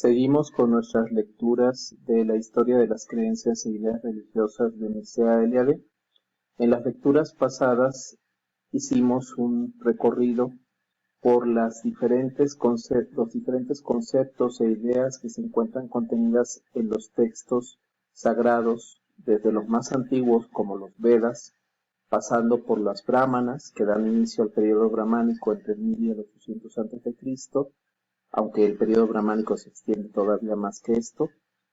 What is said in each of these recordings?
Seguimos con nuestras lecturas de la historia de las creencias e ideas religiosas de Mircea Eliade. En las lecturas pasadas hicimos un recorrido por los diferentes conceptos e ideas que se encuentran contenidas en los textos sagrados, desde los más antiguos como los Vedas, pasando por las Brahmanas, que dan inicio al periodo brahmánico entre 1000 y el 800 a.C., aunque el periodo brahmánico se extiende todavía más que esto,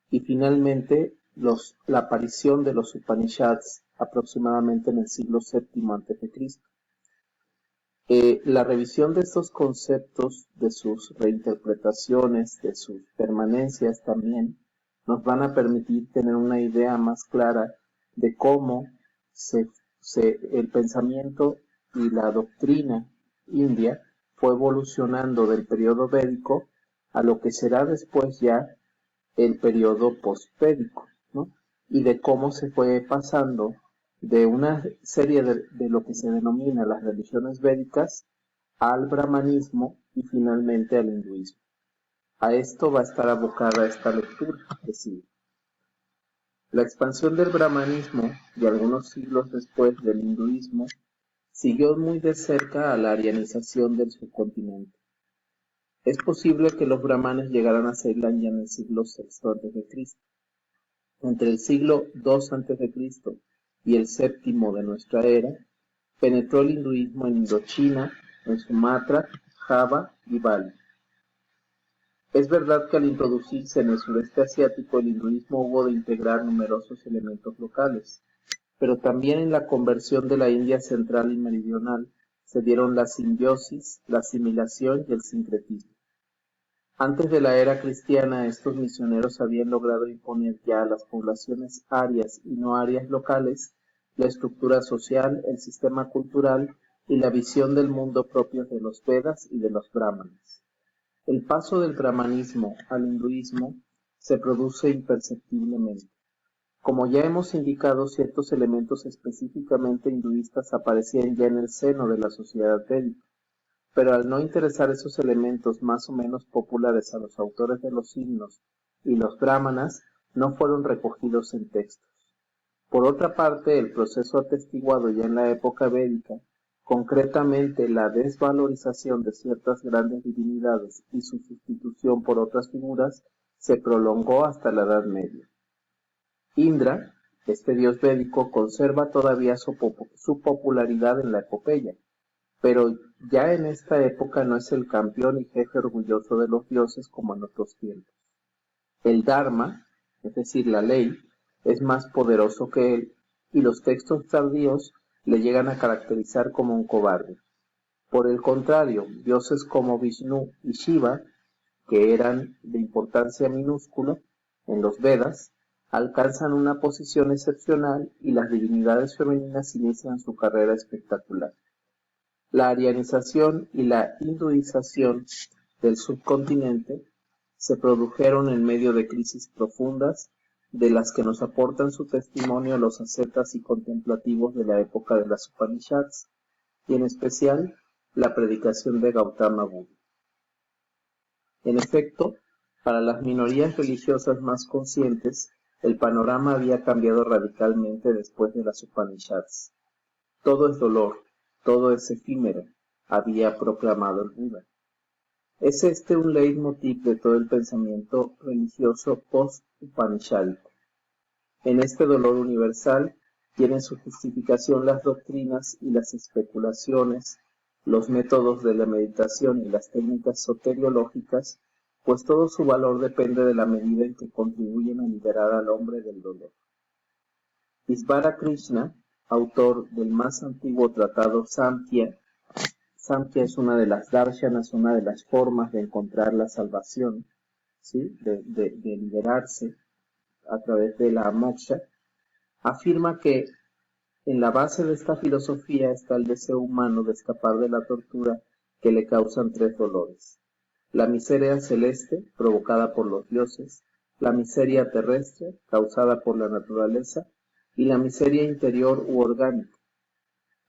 y finalmente la aparición de los Upanishads aproximadamente en el siglo VII a.C. La revisión de estos conceptos, de sus reinterpretaciones, de sus permanencias también, nos van a permitir tener una idea más clara de cómo el pensamiento y la doctrina india fue evolucionando del periodo védico a lo que será después ya el periodo postvédico, ¿no? Y de cómo se fue pasando de una serie de lo que se denomina las religiones védicas al brahmanismo y finalmente al hinduismo. A esto va a estar abocada esta lectura que sigue. La expansión del brahmanismo y algunos siglos después del hinduismo siguió muy de cerca a la arianización del subcontinente. Es posible que los brahmanes llegaran a Ceilán en el siglo VI a.C. Entre el siglo II a.C. y el séptimo de nuestra era, penetró el hinduismo en Indochina, en Sumatra, Java y Bali. Es verdad que al introducirse en el sureste asiático el hinduismo hubo de integrar numerosos elementos locales, pero también en la conversión de la India central y meridional se dieron la simbiosis, la asimilación y el sincretismo. Antes de la era cristiana, estos misioneros habían logrado imponer ya a las poblaciones arias y no arias locales la estructura social, el sistema cultural y la visión del mundo propios de los Vedas y de los Brahmanes. El paso del brahmanismo al hinduismo se produce imperceptiblemente. Como ya hemos indicado, ciertos elementos específicamente hinduistas aparecían ya en el seno de la sociedad védica, pero al no interesar esos elementos más o menos populares a los autores de los himnos y los brahmanas, no fueron recogidos en textos. Por otra parte, el proceso atestiguado ya en la época védica, concretamente la desvalorización de ciertas grandes divinidades y su sustitución por otras figuras, se prolongó hasta la Edad Media. Indra, este dios védico, conserva todavía su popularidad en la epopeya, pero ya en esta época no es el campeón y jefe orgulloso de los dioses como en otros tiempos. El Dharma, es decir, la ley, es más poderoso que él, y los textos tardíos le llegan a caracterizar como un cobarde. Por el contrario, dioses como Vishnu y Shiva, que eran de importancia minúscula en los Vedas, alcanzan una posición excepcional y las divinidades femeninas inician su carrera espectacular. La arianización y la hinduización del subcontinente se produjeron en medio de crisis profundas, de las que nos aportan su testimonio los ascetas y contemplativos de la época de las Upanishads, y en especial la predicación de Gautama Buda. En efecto, para las minorías religiosas más conscientes, el panorama había cambiado radicalmente después de las Upanishads. Todo es dolor, todo es efímero, había proclamado el Buda. Es este un leitmotiv de todo el pensamiento religioso post-upanishádico. En este dolor universal tienen su justificación las doctrinas y las especulaciones, los métodos de la meditación y las técnicas soteriológicas, pues todo su valor depende de la medida en que contribuyen a liberar al hombre del dolor. Isvara Krishna, autor del más antiguo tratado Samkhya es una de las darshanas, una de las formas de encontrar la salvación, ¿sí? de liberarse a través de la moksha, afirma que en la base de esta filosofía está el deseo humano de escapar de la tortura que le causan tres dolores: la miseria celeste, provocada por los dioses, la miseria terrestre, causada por la naturaleza, y la miseria interior u orgánica.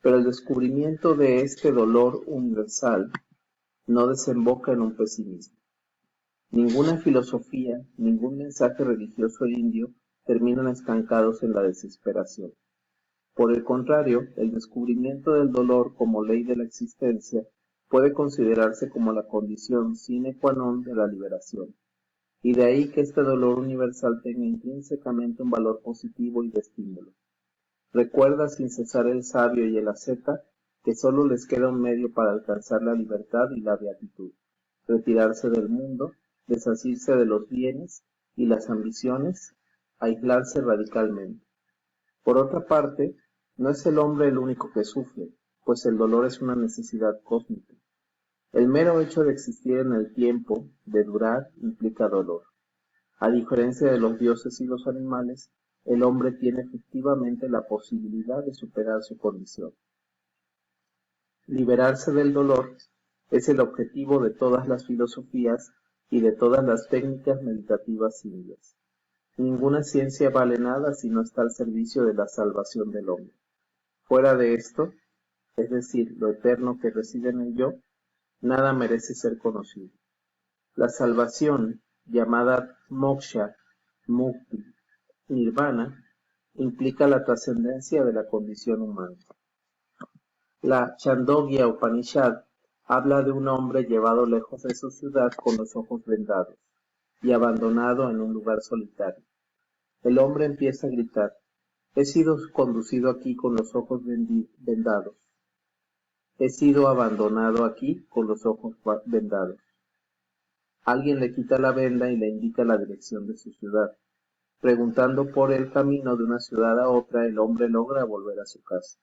Pero el descubrimiento de este dolor universal no desemboca en un pesimismo. Ninguna filosofía, ningún mensaje religioso indio terminan estancados en la desesperación. Por el contrario, el descubrimiento del dolor como ley de la existencia puede considerarse como la condición sine qua non de la liberación, y de ahí que este dolor universal tenga intrínsecamente un valor positivo y de estímulo. Recuerda sin cesar el sabio y el asceta que sólo les queda un medio para alcanzar la libertad y la beatitud: retirarse del mundo, desasirse de los bienes y las ambiciones, aislarse radicalmente. Por otra parte, no es el hombre el único que sufre, pues el dolor es una necesidad cósmica. El mero hecho de existir en el tiempo, de durar, implica dolor. A diferencia de los dioses y los animales, el hombre tiene efectivamente la posibilidad de superar su condición. Liberarse del dolor es el objetivo de todas las filosofías y de todas las técnicas meditativas indias. Ninguna ciencia vale nada si no está al servicio de la salvación del hombre. Fuera de esto, es decir, lo eterno que reside en el yo, nada merece ser conocido. La salvación, llamada moksha, mukti, nirvana, implica la trascendencia de la condición humana. La Chandogya Upanishad habla de un hombre llevado lejos de su ciudad con los ojos vendados y abandonado en un lugar solitario. El hombre empieza a gritar: he sido conducido aquí con los ojos vendados. He sido abandonado aquí con los ojos vendados. Alguien le quita la venda y le indica la dirección de su ciudad. Preguntando por el camino de una ciudad a otra, el hombre logra volver a su casa.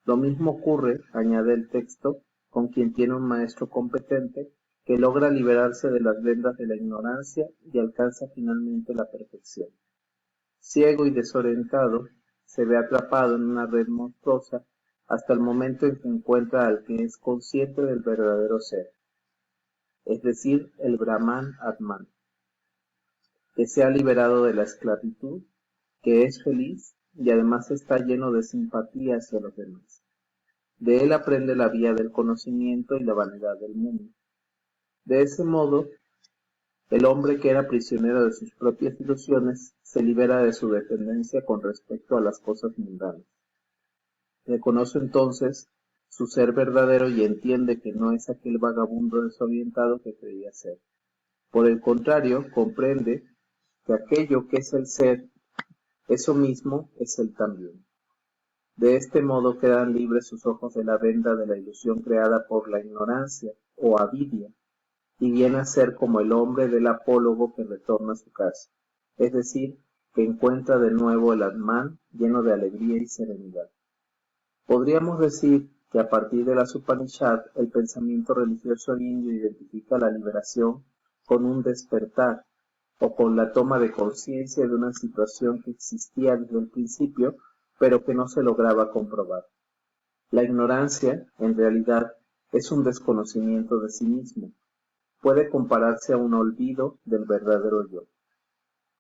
Lo mismo ocurre, añade el texto, con quien tiene un maestro competente que logra liberarse de las vendas de la ignorancia y alcanza finalmente la perfección. Ciego y desorientado, se ve atrapado en una red monstruosa hasta el momento en que encuentra al que es consciente del verdadero ser, es decir, el Brahman Atman, que se ha liberado de la esclavitud, que es feliz y además está lleno de simpatía hacia los demás. De él aprende la vía del conocimiento y la vanidad del mundo. De ese modo, el hombre que era prisionero de sus propias ilusiones se libera de su dependencia con respecto a las cosas mundanas. Reconoce entonces su ser verdadero y entiende que no es aquel vagabundo desorientado que creía ser. Por el contrario, comprende que aquello que es el ser, eso mismo es él también. De este modo quedan libres sus ojos de la venda de la ilusión creada por la ignorancia o avidia, y viene a ser como el hombre del apólogo que retorna a su casa, es decir, que encuentra de nuevo el Atman lleno de alegría y serenidad. Podríamos decir que a partir de las Upanishad, el pensamiento religioso indio identifica la liberación con un despertar, o con la toma de conciencia de una situación que existía desde el principio, pero que no se lograba comprobar. La ignorancia, en realidad, es un desconocimiento de sí mismo. Puede compararse a un olvido del verdadero yo.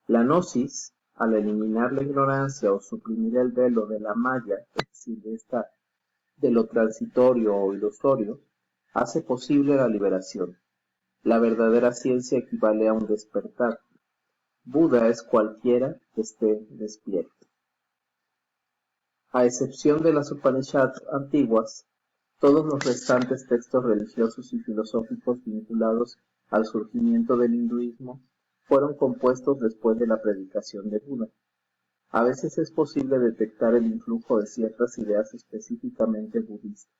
La gnosis, al eliminar la ignorancia o suprimir el velo de la maya, es decir, de lo transitorio o ilusorio, hace posible la liberación. La verdadera ciencia equivale a un despertar. Buda es cualquiera que esté despierto. A excepción de las Upanishads antiguas, todos los restantes textos religiosos y filosóficos vinculados al surgimiento del hinduismo fueron compuestos después de la predicación de Buda. A veces es posible detectar el influjo de ciertas ideas específicamente budistas,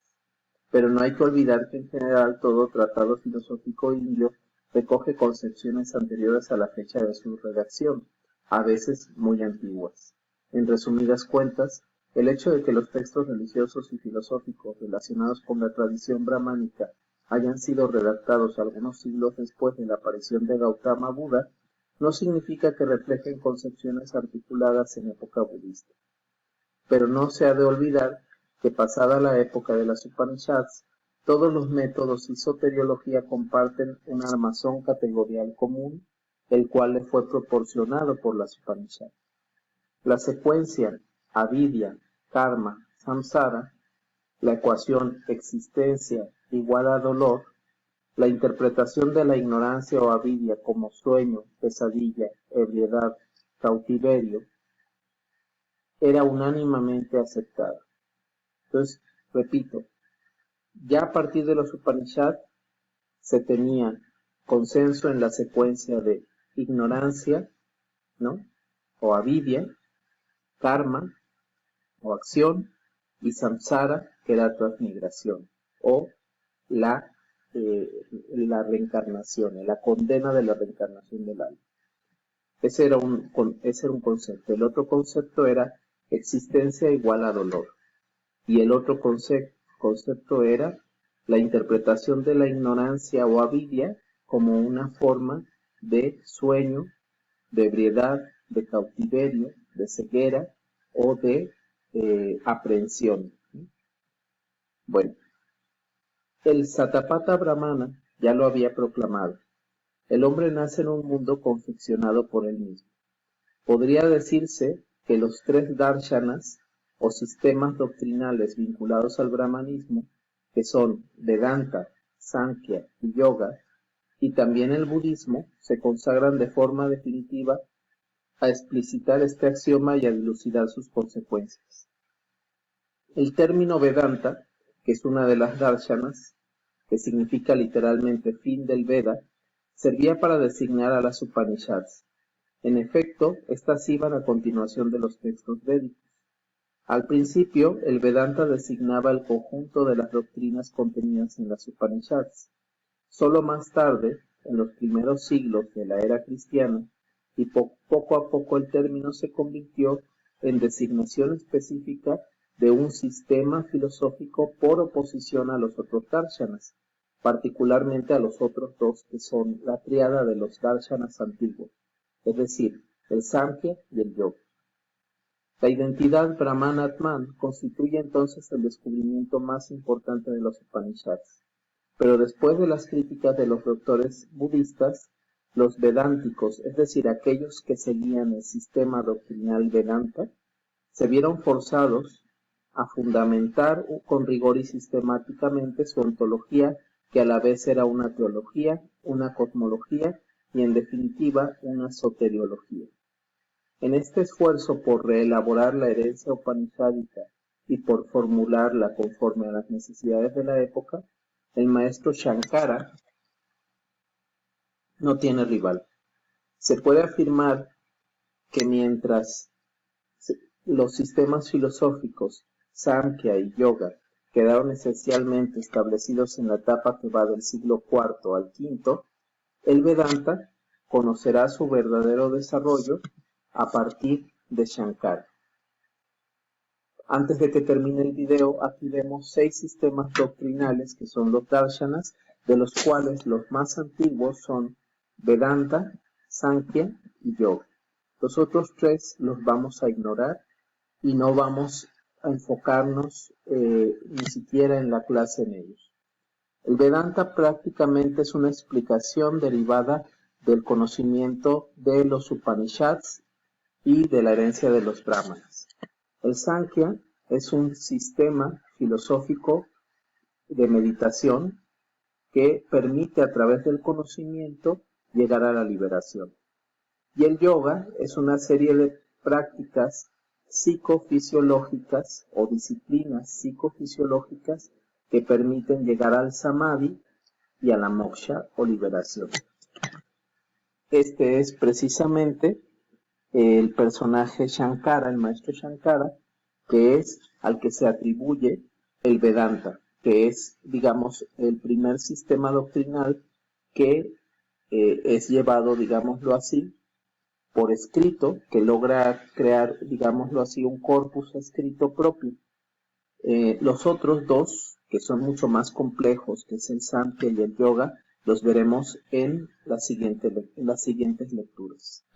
pero no hay que olvidar que en general todo tratado filosófico indio recoge concepciones anteriores a la fecha de su redacción, a veces muy antiguas. En resumidas cuentas, el hecho de que los textos religiosos y filosóficos relacionados con la tradición brahmánica hayan sido redactados algunos siglos después de la aparición de Gautama Buda no significa que reflejen concepciones articuladas en época budista. Pero no se ha de olvidar que pasada la época de las Upanishads, todos los métodos y soteriología comparten un armazón categorial común, el cual le fue proporcionado por las Upanishads. La secuencia avidya, karma, samsara, la ecuación existencia igual a dolor, La interpretación de la ignorancia o avidia como sueño, pesadilla, ebriedad, cautiverio, era unánimemente aceptada. Entonces, repito, ya a partir de los Upanishads se tenía consenso en la secuencia de ignorancia, ¿no? O avidia, karma o acción, y samsara, que era transmigración, o la reencarnación, la condena de la reencarnación del alma. Ese era un concepto. El otro concepto era existencia igual a dolor. Y el otro concepto era la interpretación de la ignorancia o avidia como una forma de sueño, de ebriedad, de cautiverio, de ceguera o de aprehensión. Bueno, el Satapatha Brahmana ya lo había proclamado. El hombre nace en un mundo confeccionado por él mismo. Podría decirse que los tres darshanas o sistemas doctrinales vinculados al brahmanismo, que son Vedanta, Sankhya y Yoga, y también el budismo, se consagran de forma definitiva a explicitar este axioma y a dilucidar sus consecuencias. El término Vedanta, que es una de las darshanas, que significa literalmente fin del Veda, servía para designar a las Upanishads. En efecto, estas iban a continuación de los textos védicos. Al principio, el Vedanta designaba el conjunto de las doctrinas contenidas en las Upanishads. Solo más tarde, en los primeros siglos de la era cristiana, y poco a poco el término se convirtió en designación específica de un sistema filosófico por oposición a los otros darshanas, particularmente a los otros dos que son la tríada de los darshanas antiguos, es decir, el Sankhya y el Yoga. La identidad Brahman-Atman constituye entonces el descubrimiento más importante de los Upanishads. Pero después de las críticas de los doctores budistas, los vedánticos, es decir, aquellos que seguían el sistema doctrinal Vedanta, se vieron forzados a fundamentar con rigor y sistemáticamente su ontología, que a la vez era una teología, una cosmología y en definitiva una soteriología. En este esfuerzo por reelaborar la herencia upanishádica y por formularla conforme a las necesidades de la época, el maestro Shankara no tiene rival. Se puede afirmar que mientras los sistemas filosóficos Samkhya y Yoga quedaron esencialmente establecidos en la etapa que va del siglo IV al V, el Vedanta conocerá su verdadero desarrollo a partir de Shankara. Antes de que termine el video, aquí vemos 6 sistemas doctrinales que son los darshanas, de los cuales los más antiguos son Vedanta, Sankhya y Yoga. Los otros 3 los vamos a ignorar y no vamos a enfocarnos ni siquiera en la clase en ellos. El Vedanta prácticamente es una explicación derivada del conocimiento de los Upanishads y de la herencia de los Brahmanas. El Sankhya es un sistema filosófico de meditación que permite a través del conocimiento llegar a la liberación. Y el yoga es una serie de prácticas psicofisiológicas o disciplinas psicofisiológicas que permiten llegar al samadhi y a la moksha o liberación. Este es precisamente el personaje Shankara, el maestro Shankara, que es al que se atribuye el Vedanta, que es, digamos, el primer sistema doctrinal que es llevado, digámoslo así, por escrito, que logra crear, digámoslo así, un corpus escrito propio. Los otros dos, que son mucho más complejos, que es el Sankhya y el Yoga, los veremos en las siguientes lecturas.